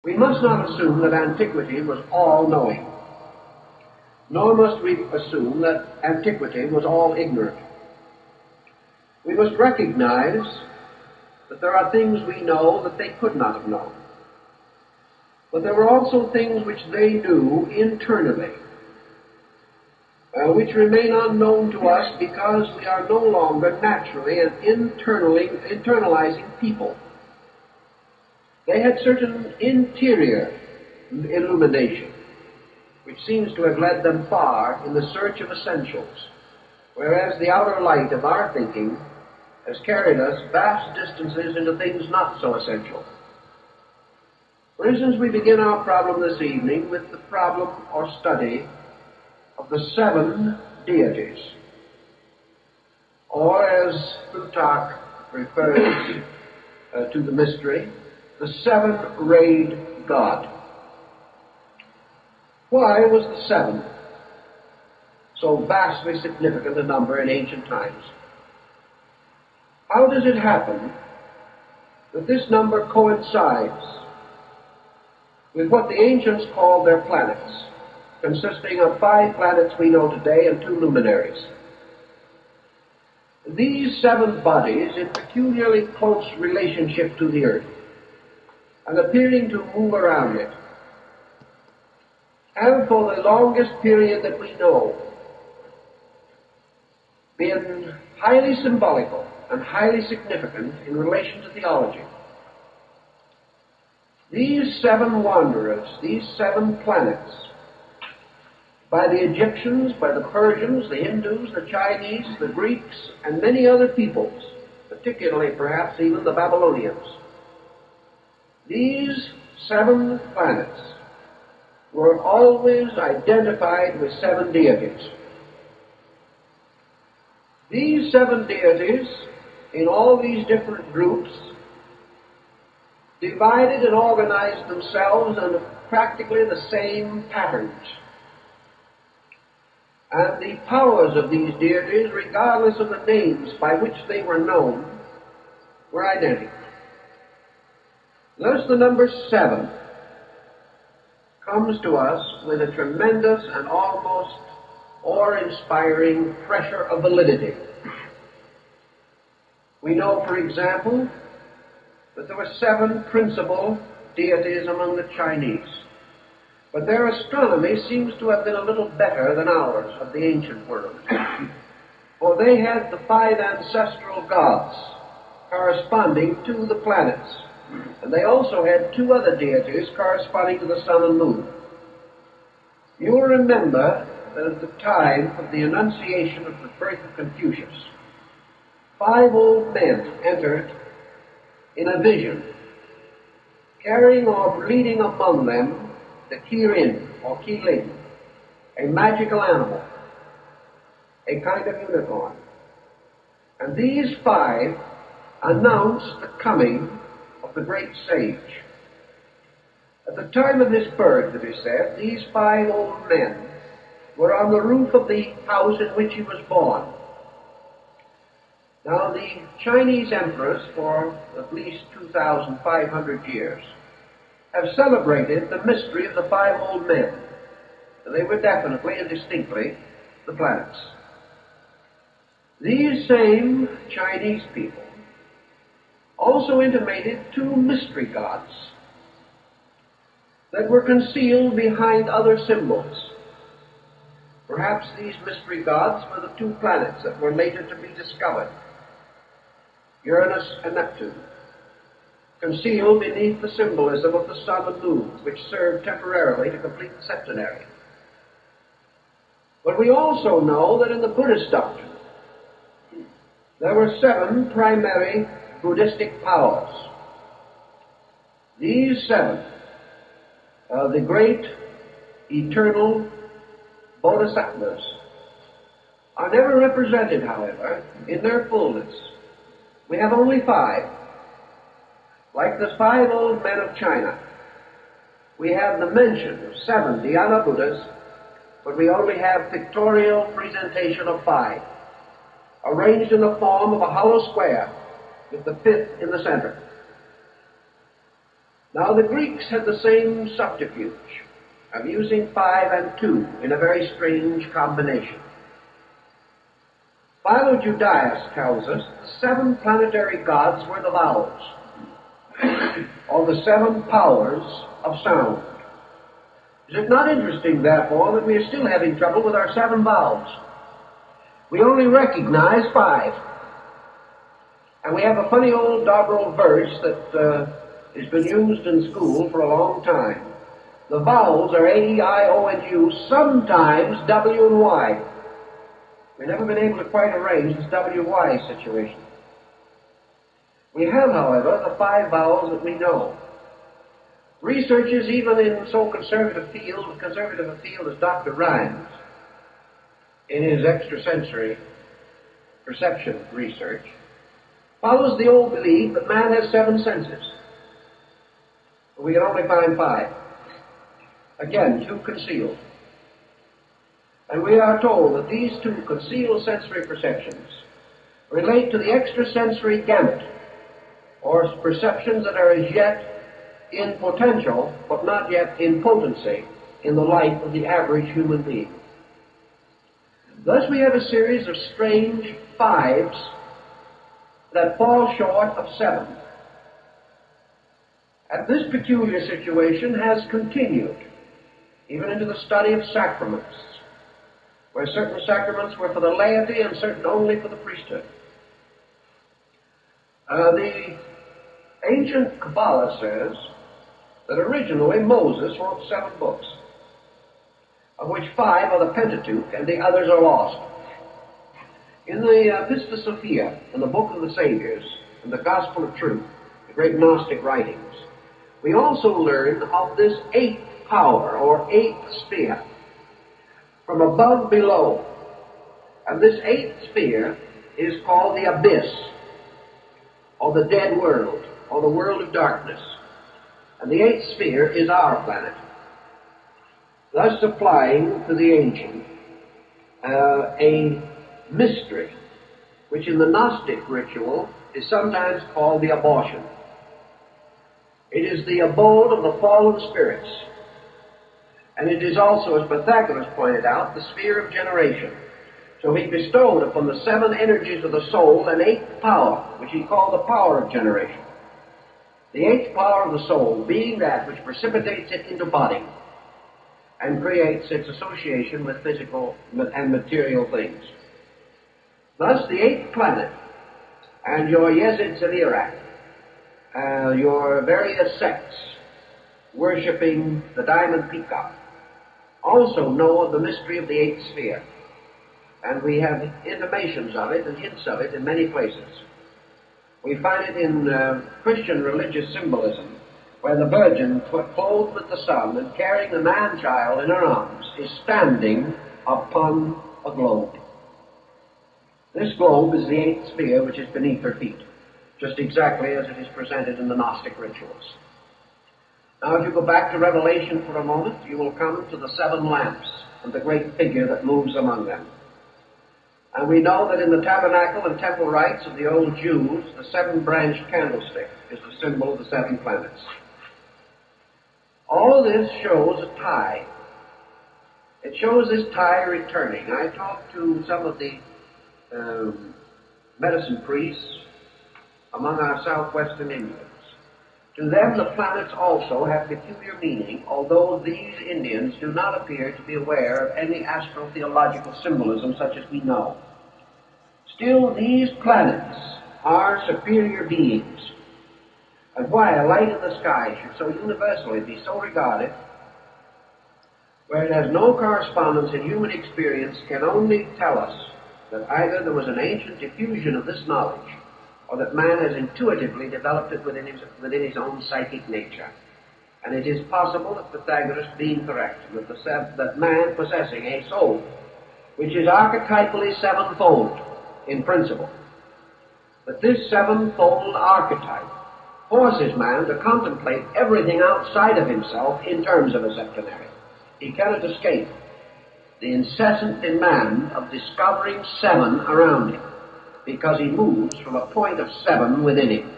We must not assume that antiquity was all-knowing, nor must we assume that antiquity was all ignorant. We must recognize that there are things we know that they could not have known. But there were also things which they knew internally, which remain unknown to us because we are no longer naturally and internalizing people. They had certain interior illumination, which seems to have led them far in the search of essentials, whereas the outer light of our thinking has carried us vast distances into things not so essential. For instance, we begin our problem this evening with the problem or study of the 7 deities, or as Plutarch refers to the mystery, the 7-rayed God. Why was the 7 so vastly significant a number in ancient times? How does it happen that this number coincides with what the ancients called their planets, consisting of 5 planets we know today and 2 luminaries? These 7 bodies in peculiarly close relationship to the Earth and appearing to move around it have for the longest period that we know been highly symbolical and highly significant in relation to theology. These 7 wanderers, these 7 planets, by the Egyptians, by the Persians, the Hindus, the Chinese, the Greeks, and many other peoples, particularly perhaps even the Babylonians, these 7 planets were always identified with 7 deities. These 7 deities, in all these different groups, divided and organized themselves under practically the same patterns. And the powers of these deities, regardless of the names by which they were known, were identical. Thus the number 7 comes to us with a tremendous and almost awe-inspiring pressure of validity. We know, for example, that there were 7 principal deities among the Chinese, but their astronomy seems to have been a little better than ours of the ancient world, for they had the 5 ancestral gods corresponding to the planets, and they also had 2 other deities corresponding to the sun and moon. You will remember that at the time of the Annunciation of the birth of Confucius, 5 old men entered in a vision, carrying or leading among them the Kirin or Qilin, a magical animal, a kind of unicorn. And these 5 announced the coming of the great sage. At the time of his birth, it is said, these 5 old men were on the roof of the house in which he was born. Now, the Chinese emperors, for at least 2,500 years, have celebrated the mystery of the 5 old men. And they were definitely and distinctly the planets. These same Chinese people also intimated 2 mystery gods that were concealed behind other symbols. Perhaps these mystery gods were the 2 planets that were later to be discovered, Uranus and Neptune, concealed beneath the symbolism of the sun and moon, which served temporarily to complete the Septenary. But we also know that in the Buddhist doctrine, there were 7 primary Buddhistic powers. These 7, the great eternal bodhisattvas, are never represented, however, in their fullness. We have only 5. Like the 5 old men of China, we have the mention of 7 Dhyana Buddhas, but we only have pictorial presentation of 5, arranged in the form of a hollow square with the 5th in the center. Now the Greeks had the same subterfuge of using 5 and 2 in a very strange combination. Philo-Judaeus tells us the 7 planetary gods were the vowels, or the 7 powers of sound. Is it not interesting, therefore, that we are still having trouble with our 7 vowels? We only recognize 5. And we have a funny old doggerel verse that has been used in school for a long time. The vowels are A, E, I, O, and U, sometimes W and Y. We've never been able to quite arrange this W-Y situation. We have, however, the 5 vowels that we know. Researchers, even in so conservative a field as Dr. Rhymes, in his extrasensory perception research, follows the old belief that man has 7 senses. But we can only find 5. Again, 2 concealed. And we are told that these 2 concealed sensory perceptions relate to the extrasensory gamut, or perceptions that are as yet in potential, but not yet in potency, in the life of the average human being. Thus we have a series of strange 5s that fall short of 7. And this peculiar situation has continued even into the study of sacraments, where certain sacraments were for the laity and certain only for the priesthood. The ancient Kabbalah says that originally Moses wrote 7 books, of which 5 are the Pentateuch and the others are lost. In the Pista Sophia, in the Book of the Saviors, and the Gospel of Truth, the great Gnostic writings, we also learn of this 8th power, or 8th sphere, from above below. And this 8th sphere is called the abyss, or the dead world, or the world of darkness. And the 8th sphere is our planet, thus supplying to the ancient a mystery, which in the Gnostic ritual is sometimes called the abortion. It is the abode of the fallen spirits, and it is also, as Pythagoras pointed out, the sphere of generation. So he bestowed upon the 7 energies of the soul an 8th power, which he called the power of generation. The 8th power of the soul being that which precipitates it into body and creates its association with physical and material things. Thus the 8th planet and your Yezid Zelirak, your various sects worshipping the diamond peacock, also know of the mystery of the 8th sphere. And we have intimations of it and hints of it in many places. We find it in Christian religious symbolism, where the Virgin, clothed with the sun and carrying the man-child in her arms, is standing upon a globe. This globe is the 8th sphere which is beneath her feet, just exactly as it is presented in the Gnostic rituals. Now, if you go back to Revelation for a moment, you will come to the 7 lamps and the great figure that moves among them. And we know that in the tabernacle and temple rites of the old Jews, the 7-branched candlestick is the symbol of the 7 planets. All this shows a tie. It shows this tie returning. I talked to some of the medicine priests among our southwestern Indians. To them, the planets also have peculiar meaning, although these Indians do not appear to be aware of any astro-theological symbolism such as we know. Still, these planets are superior beings. And why a light in the sky should so universally be so regarded, where it has no correspondence in human experience, can only tell us that either there was an ancient diffusion of this knowledge, or that man has intuitively developed it within his own psychic nature. And it is possible that Pythagoras being correct, that man possessing a soul, which is archetypally 7-fold in principle, that this 7-fold archetype forces man to contemplate everything outside of himself in terms of a septenary. He cannot escape the incessant demand of discovering 7 around him, because he moves from a point of 7 within him.